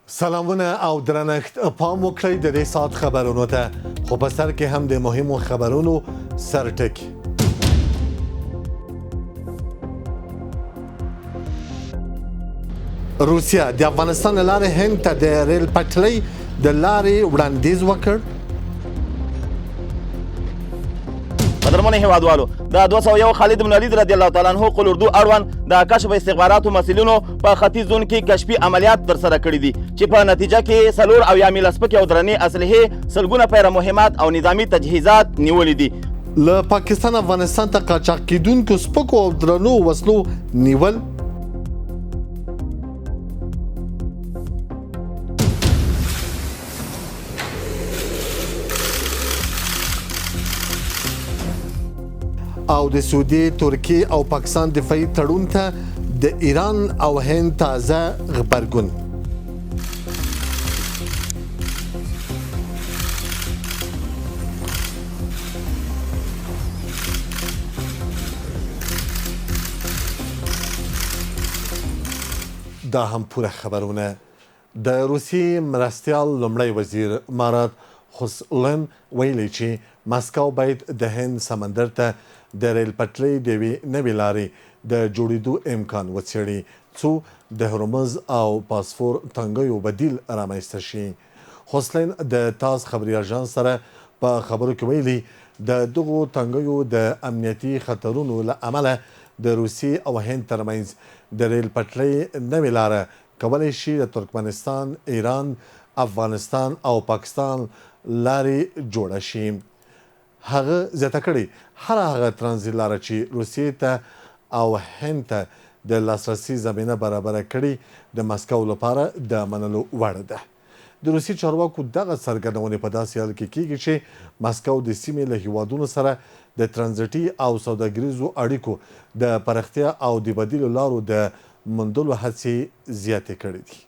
سلامونه او درنښت پام وکړئ د دې ساعت خبرونو ته خو په سر کې هم د مهمو خبرونو سرټکی. روسیا د افغانستان له لارې هند ته د ریل پټلۍ د لارې وړاندیز وکړ. قدرمن هیوادوالو د 201 خالد بن ولید رضی الله تعالی عنہ قل اردو اړوند د کشف استخباراتو مسؤلینو په ختیځ زون کې کشفي عملیات ترسره کړي دي چې په نتیجه کې 4 اویا میلسپکې او درنې اسلحې سلګونه پیره مهمات او نظامی تجهیزات نیولې دي. له پاکستان افغانستان ته قاچاق کیدونکو سپکو او درنو وسلو نیول. او د سعودي، ترکیې او پاکستان دفاعي تړون ته د ایران او هند تازه غبرګون. دا هم پوره خبرونه. د روسیې مرستیال لومړی وزیر مارات خوسلن ویلي چې مسکو باید د هند سمندر ته د ریل پټلۍ د یوې نوې لارې د جوړېدو امکان وڅېړي څو د هرمز او پاسفور تنګیو بدیل رامنځته شي. خوسلن د تاس خبري اژانس سره په خبرو کې ویلي د دغو تنګیو د امنیتي خطرونو له امله د روسیې او هند ترمنځ د ریل پټلۍ نوې لاره کولی شي د ترکمنستان، ایران، افغانستان او پاکستان لارې جوړه شي. هغه زیاته کړې هغه ترانزیت لاره چې روسیې ته او هند ته د لاسرسي زمینه برابره کړي د مسکو لپاره د منلو وړ ده. د روسیې چارواکو دغه څرګندونې په داسې حال کې کیږي چې مسکو د سیمې له هیوادونو سره د ترانزیتي او سوداګریزو اړیکو د پراختیا او د بدیلو لارو د موندلو هڅې زیاتې کړې دي.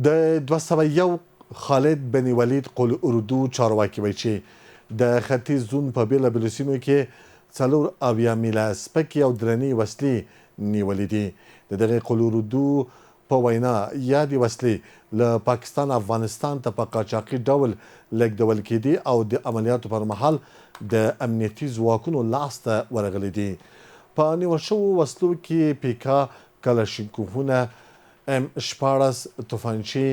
د 201 خالد بن ولید قل اردو چارواکي وایي چې د ختیځ زون په بېلابېلو سیمو کې 4 اویا میله سپکې او درنې وسلې نیولې دي. د دغې قل اردو په وینا یادې وسلې له پاکستان افغانستان ته په قاچاقي ډول لیږدول کېدې او د عملیاتو پر مهال د امنیتي ځواکونو لاسته ورغلې دي. په نیول شوو وسلو کې پیکا، کلاشینکوفونه، M16 توفانچې،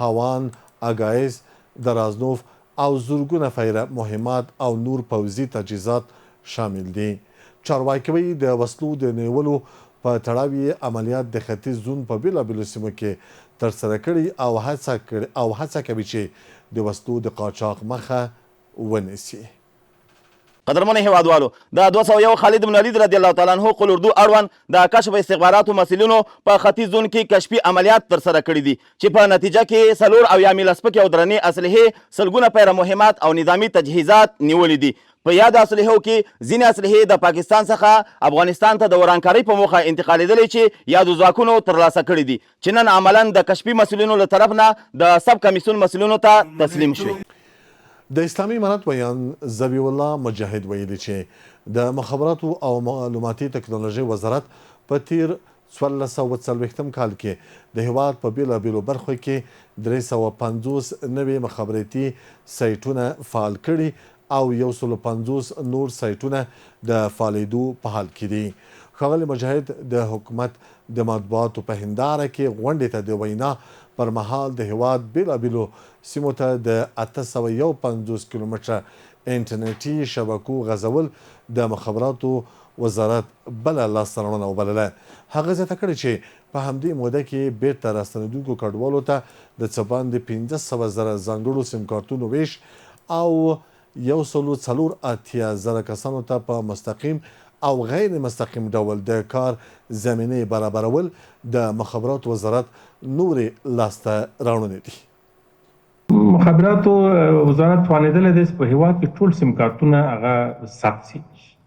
هاوان، اګایز، درازنوف او زرګونه فیره مهمات او نور پوځي تجهیزات شامل دي. چارواکي وایي د وسلو د نیولو په تړاو یې عملیات د ختیځ زون په بېلابېلو سیمو کې ترسره کړي او هڅه کوي چې د وسلو د قاچاق مخه ونیسي. قدرمن هیوادوالو د 201 خالد بن ولید رضی الله تعالی عنہ قل اردو اړوند د کشف استخباراتو مسؤلینو په ختیځ زون کې کشفي عملیات ترسره کړي دي چې په نتیجه کې 4 اویا میلسپکې او درنې اسلحې سلګونه پیره مهمات او نظامی تجهیزات نیولې دي. په یاد اسلحو کې ځینې اسلحې د پاکستان څخه افغانستان ته د ورانکارۍ په موخه انتقالېدلې چې یادو ځواکونو ترلاسه کړي دي چې نن عملاً د کشفي مسؤلینو له طرف نه د سب کمیسیون مسؤلینو ته تسلیم شوي. د اسلامي امارت ویان ذبیح الله مجاهد ویلي چې د مخابراتو او معلوماتي ټکنالوژۍ وزارت په تیر 1440 کال کې د هیواد په بېلابېلو برخو کې 350 نوي مخابراتي سایټونه فعال کړي او 150 نور سایټونه د فعالېدو په حال کې دي. ښاغلي مجاهد د حکومت د مطبوعاتو په هنداره کې غونډې ته د وینا پر مهال د هیواد بېلابېلو سیمو ته د 851 کیلومتره انټرنیټي شبکو غځول د مخابراتو وزارت بله لاسته راوړنه وبلله. هغه زیاته کړې چې په همدې موده کې بیرته راستنېدونکو کډوالو ته د څه باندې 500,000 ځانګړو سیم کارتونو ویش او 184,000 کسانو ته په مستقیم او غیر مستقیم ډول د کار زمینه برابرول د مخابراتو وزارت نورې لاسته راوړنې دي. مخابراتو وزارت توانېدلی دی په هیواد کې ټول سیم کارتونه هغه ثبت شي.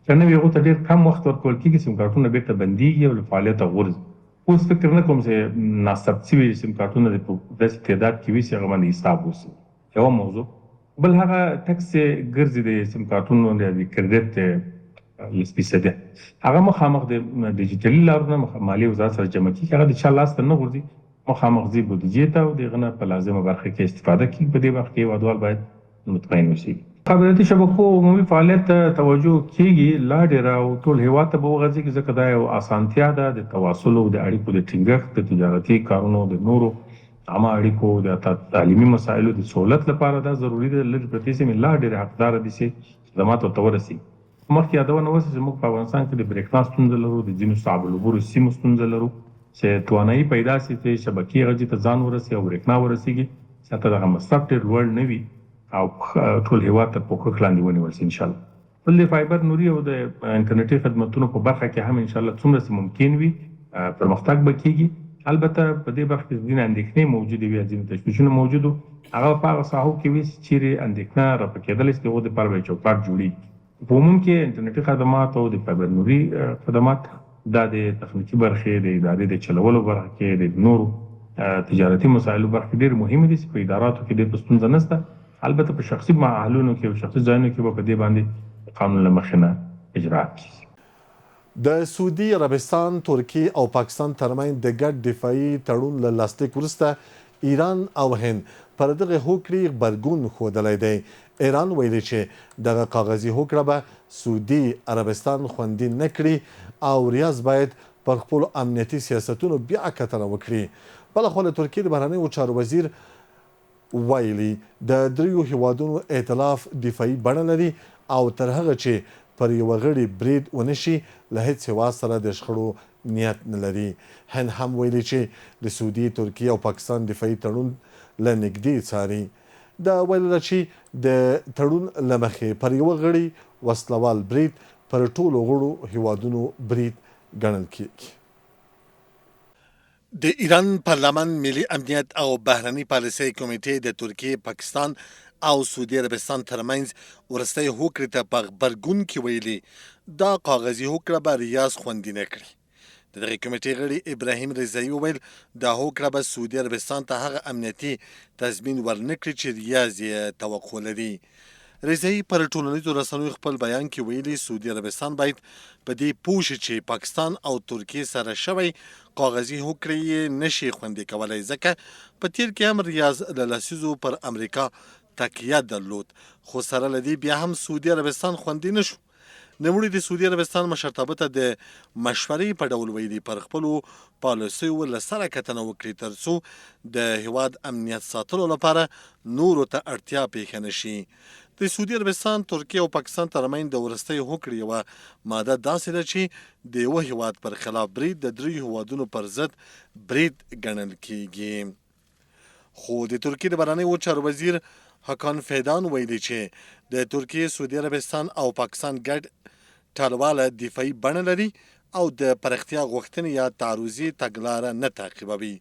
که نه وي هغو ته ډېر کم وخت ورکول کېږي، سیم کارتونه بېرته بندېږي او له فعالیته غورځي. اوس فکر نه کوم چې ناثبت شوي سیم کارتونه د په داسې تعداد کې وي چې هغه باندې حساب وشي. یوه موضوع. بل هغه ټکس چې ګرځي د سیم کارتونو د کریډټ 20% هغه مخامخ د ډیجیټلي لارو نه مالي وزارت سره جمع کېږي. هغه د چا لاس ته نه غورځي مخامخ ځي بودیجې ته او د هغه نه په لازمه برخه کې استفاده کړي. په دې وخت کې هیوادوال باید مطمئن اوسي. خبراتي شبکو عمومي فعالیت ته توجه کیږي لا ډېره او ټول هیواد ته به وغځېږي ځکه دا یو اسانتیا ده د تواصل او د اړیکو د ټینګښت د تجارتي کارونو د نورو عامه اړیکو د تعلیمي مسایلو د سهولت لپاره دا ضروري ده. لږ پرتې سیمې لا ډېرې حقداره دي چې خدماتو ته ورسېږي. مخکې یادونه وشوه چې موږ په افغانستان کې د برېښنا ستونزه لرو، د ځینو صعب العبورو سیمو ستونزه لرو چې توانایي پیدا سي چې شبکې غځي ته ځان ورسي او برېښنا ورسیږي چې حتی دغه مصرف ډېر لوړ نه وي او ټول هیواد تر پوښښ لاندې ونیول سي انشاءالله. بل د فایبر نوري او د انټرنیټي خدمتونو په برخه کې هم انشاءالله څومره چې ممکن وي پرمختګ به کیږي. البته په دې برخه کې ځینې اندېښنې موجودې وي، ځینې تشویشونه موجود وو، هغه په هغه ساحو کې وي چې چیرې اندېښنه راپکېدلی شي د هغو دپاره به یې چوکاټ جوړېږي. په عموم کې انټرنیټي خدمات او د فایبر نوري خدمات دا د تخنیکي برخې د ادارې د چلولو برخه کې د نورو تجارتي مسایلو برخه ډېر مهمې دي چې په اداراتو کې ډېر ستونزه نشته. البته په شخصي محلونو کې او شخصي ځایونو کې به په دې باندې قانون له مخې نه اجرا کیږي. د سعودي عربستان، ترکیې او پاکستان ترمنځ د ګډ دفاعي تړون له لاسلیک وروسته ایران او هند پر دغه هوکړې غبرګون ښودلی دی. ایران ویلي چې دغه کاغذي هوکړه به سعودي عربستان خوندي نه کړي او ریاض باید پر خپلو امنیتي سیاستونو بیا کتنه وکړي. بلخوا له ترکیې د بهرنیو چارو وزیر ویلي د دریو هیوادونو ائتلاف دفاعي بڼه لري او تر هغه چې پر یوه غړي برید ونه شي له هېڅ هیواد سره د شخړو نیت نه لري. هند هم ویلي چې د سعودي، ترکیې او پاکستان دفاعي تړون له نږدې څاري. دا ویل چې د تړون له مخې پر یوه غړي وسلوال برید پر ټولو غړو هیوادونو برید ګڼل کیږي. د ایران پارلمان ملي امنیت او بهرني پالیسۍ کمیټې د ترکیې، پاکستان او سعودي عربستان ترمنځ وروستۍ هوکړې ته په غبرګون کې ویلي دا کاغذي هوکړه به ریاض خوندي نه کړي. د دغې کمیټې غړي ابراهیم رضایي وویل دا هوکړه به سعودي عربستان ته هغه امنیتي تضمین ورنه کړي چې ریاض یې توقع لري. رضایي پر ټولنیزو رسنیو خپل بیان کې ویلي سعودي عربستان باید په دې پوه شي چې پاکستان او ترکیې سره شوی کاغذي هوکړې یې نشي خوندي کولی ځکه په تیر کې هم ریاض له لسیزو پر امریکا تکیه درلود، خو سره له دې بیا هم سعودي عربستان خوندي نه شو. نوموړي د سعودي عربستان مشرتابه ته د مشورې په ډول ویلي پر خپلو پالیسیو له سره کتنه وکړي تر څو د هیواد امنیت ساتلو لپاره نورو ته اړتیا پیښه نه شي. د سعودي عربستان، ترکیې او پاکستان ترمنځ د وروستۍ هوکړې یوه ماده داسې ده چې د یوه هیواد پر خلاف برید د دریو هیوادونو پر ضد برید ګڼل کیږي. خو د ترکیې د بهرنیو چارو وزیر حکان فیدان ویلي چې د ترکیې، سعودي عربستان او پاکستان ګډ ټالواله دفاعي بڼه لري او د پراختیا غوښتنې یا تعرضي تګلاره نه تعقیبوي.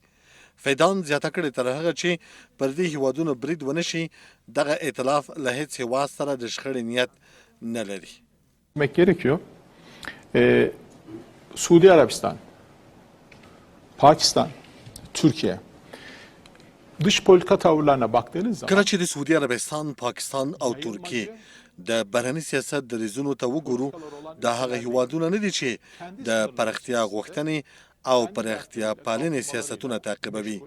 فیدان زیاته کړې تر هغه چې پر دې هیوادونو برید ونه شي دغه ائتلاف له هېڅ هیواد سره د شخړې نیت نه لري. gerekiyor. Suudi Arabistan, Pakistan, Türkiye dış politika tavırlarına baktığınız zaman کله چې د سعودي عربستان، پاکستان او ترکیې د بهرني سیاست د ریزونو ته وګورو دا هغه هیوادونه نه دي چې د پراختیا غوښتنې او پراختیا پالنې سیاستونه تعقیبوي.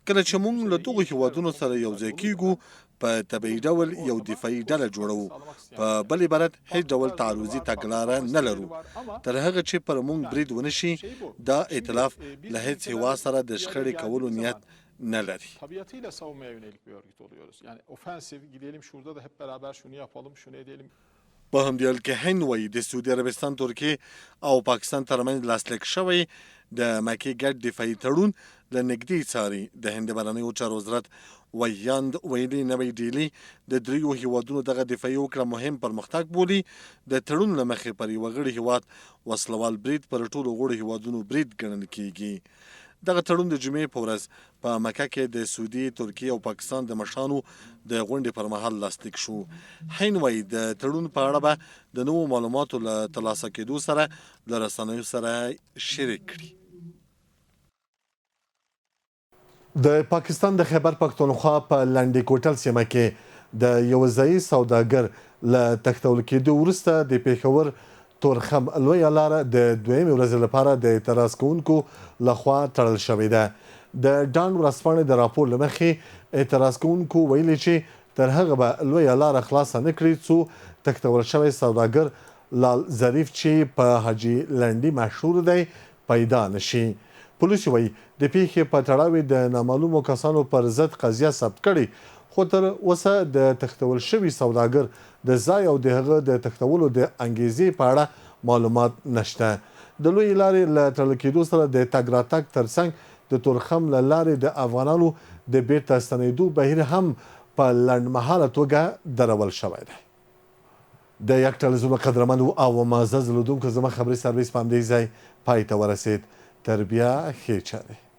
کله چې موږ له دغو هیوادونو سره یو ځای کیږو په طبیعي ډول یو دفاعي ډله جوړوو، په بل عبارت هیڅ ډول تعرضي تګلاره نه لرو. تر هغه چې پر موږ برید ونه شي دا ائتلاف له هیڅ هیواد سره د شخړې کولو نیت نه لري. tabiatıyla savunmaya yönelik bir örgüt oluyoruz. Yani ofensif gidelim şurada da hep beraber şunu yapalım, şunu edelim. په همدې حال کې هند وایي د سعودي عربستان، ترکیې او پاکستان ترمنځ لاسلیک شوی د مکې ګډ دفاعي تړون له نږدې څاري. د هند بهرنیو چارو وزارت ویاند ویلي نوی ډیلي د دریو هیوادونو دغه دفاعي وکړه مهم پرمختګ بولي. د تړون له مخې پر یوه غړي هیواد وسلوال برید پر ټولو غړو هیوادونو برید ګڼل کیږي. دغه تړون د جمعې په ورځ په مکه کې د سعودي، ترکیې او پاکستان د مشرانو د غونډې پر مهال لاسلیک شو. هند وایي د تړون په اړه به د نوو معلوماتو له ترلاسه کېدو سره له رسنیو سره شریک کړي. د پاکستان د خیبر پښتونخوا په لنډۍ کوټل سیمه کې د یو ځایي سوداګر له تښتول کېدو وروسته د پېښور تورخم لویه لاره د دویمې ورځې لپاره د اعتراض کوونکو لخوا تړل شوې ده. د ډان ورځپاڼې د راپور له مخې اعتراض کوونکو ویلي چې تر هغه به لویه لاره خلاصه نه کړي څو تښتول شوی سوداګر لال ظریف چې په حاجي لنډي مشهور دی پیدا نشي. پولیس وایي د پیښې په تړاو د نامعلومو کسانو پر ضد قضیه ثبت کړې، خو تر اوسه د تښتول شوي سوداګر د ځای او د هغه د تښتولو د انګیزې په اړه معلومات نشته. د لویې لارې له تړل کېدو سره د تګ راتګ ترڅنګ د تورخم له لارې د افغانانو د بیرته ستنېدو بهیر هم په لنډمهاله توګه درول شوی دی. د یک ټلویزیون قدرمنو او معزز لیدونکو زما خبري سرویس په همدې ځای پای ته ورسید. تر بیا ښې چارې.